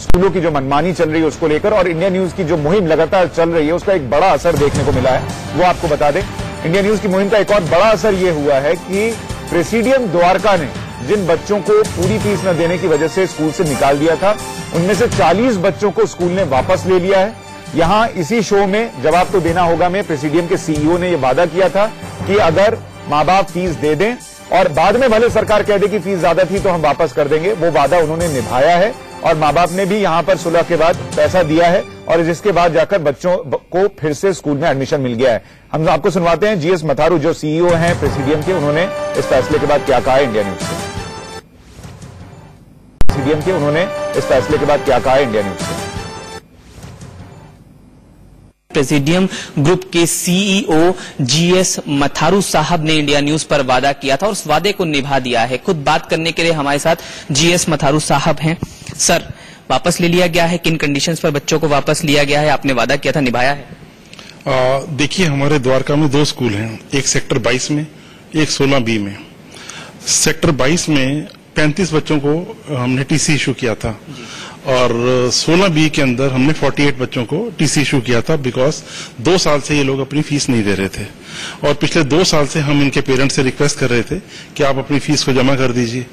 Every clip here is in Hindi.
स्कूलों की जो मनमानी चल रही है उसको लेकर, और इंडिया न्यूज की जो मुहिम लगातार चल रही है उसका एक बड़ा असर देखने को मिला है, वो आपको बता दें। इंडिया न्यूज की मुहिम का एक और बड़ा असर ये हुआ है कि प्रेसिडियम द्वारका ने जिन बच्चों को पूरी फीस न देने की वजह से स्कूल से निकाल दिया था, उनमें से 40 बच्चों को स्कूल ने वापस ले लिया है। यहां इसी शो में जवाब तो देना होगा में प्रेसिडियम के सीईओ ने यह वादा किया था कि अगर मां बाप फीस दे दें और बाद में भले सरकार कह दे कि फीस ज्यादा थी तो हम वापस कर देंगे, वो वादा उन्होंने निभाया है और मां बाप ने भी यहां पर सुलह के बाद पैसा दिया है और जिसके बाद जाकर बच्चों को फिर से स्कूल में एडमिशन मिल गया है। हम आपको सुनवाते हैं जीएस मथारू जो सीईओ हैं प्रेसिडियम के, उन्होंने इस फैसले के बाद क्या कहा है इंडिया न्यूज से। प्रेसिडियम के उन्होंने इस फैसले के बाद क्या कहा है इंडिया न्यूज से। प्रेसिडियम ग्रुप के सीईओ जीएस मथारू साहब ने इंडिया न्यूज पर वादा किया था और उस वादे को निभा दिया है। खुद बात करने के लिए हमारे साथ जीएस मथारू साहब हैं। सर, वापस ले लिया गया है, किन कंडीशंस पर बच्चों को वापस लिया गया है? आपने वादा किया था, निभाया है? देखिए, हमारे द्वारका में 2 स्कूल हैं, एक सेक्टर 22 में, एक 16B में। सेक्टर 22 में 35 बच्चों को हमने टीसी इशू किया था और 16B के अंदर हमने 48 बच्चों को टीसी इशू किया था, बिकॉज 2 साल से ये लोग अपनी फीस नहीं दे रहे थे और पिछले 2 साल से हम इनके पेरेंट्स से रिक्वेस्ट कर रहे थे कि आप अपनी फीस को जमा कर दीजिए।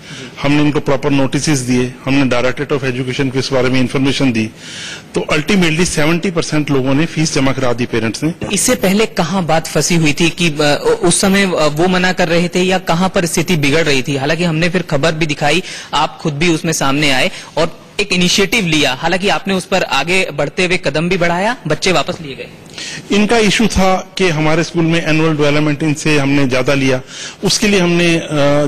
हमने इनको प्रॉपर नोटिस दिए, हमने डायरेक्टरेट ऑफ एजुकेशन को इस बारे में इन्फॉर्मेशन दी, तो अल्टीमेटली 70% लोगों ने फीस जमा करा दी पेरेंट्स ने। इससे पहले कहाँ बात फंसी हुई थी कि उस समय वो मना कर रहे थे या कहाँ पर स्थिति बिगड़ रही थी? हालांकि हमने फिर खबर भी दिखाई, आप खुद भी उसमें सामने आए और एक इनिशिएटिव लिया, हालांकि आपने उस पर आगे बढ़ते हुए कदम भी बढ़ाया, बच्चे वापस लिए गए। इनका इशू था कि हमारे स्कूल में एनुअल डेवलपमेंट इनसे हमने ज्यादा लिया, उसके लिए हमने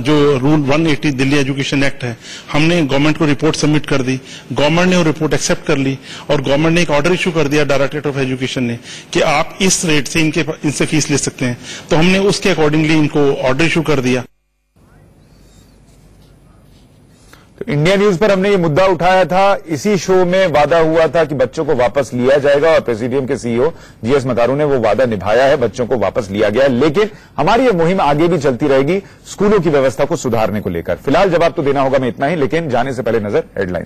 जो रूल 180 दिल्ली एजुकेशन एक्ट है, हमने गवर्नमेंट को रिपोर्ट सबमिट कर दी। गवर्नमेंट ने वो रिपोर्ट एक्सेप्ट कर ली और गवर्नमेंट ने एक ऑर्डर इशू कर दिया डायरेक्टरेट ऑफ एजुकेशन ने कि आप इस रेट से इनसे फीस ले सकते हैं, तो हमने उसके अकॉर्डिंगली इनको ऑर्डर इशू कर दिया। तो इंडिया न्यूज पर हमने ये मुद्दा उठाया था, इसी शो में वादा हुआ था कि बच्चों को वापस लिया जाएगा और प्रेसिडियम के सीईओ जीएस मथारू ने वो वादा निभाया है, बच्चों को वापस लिया गया है। लेकिन हमारी ये मुहिम आगे भी चलती रहेगी स्कूलों की व्यवस्था को सुधारने को लेकर। फिलहाल जवाब तो देना होगा में इतना ही, लेकिन जाने से पहले नजर हेडलाइन।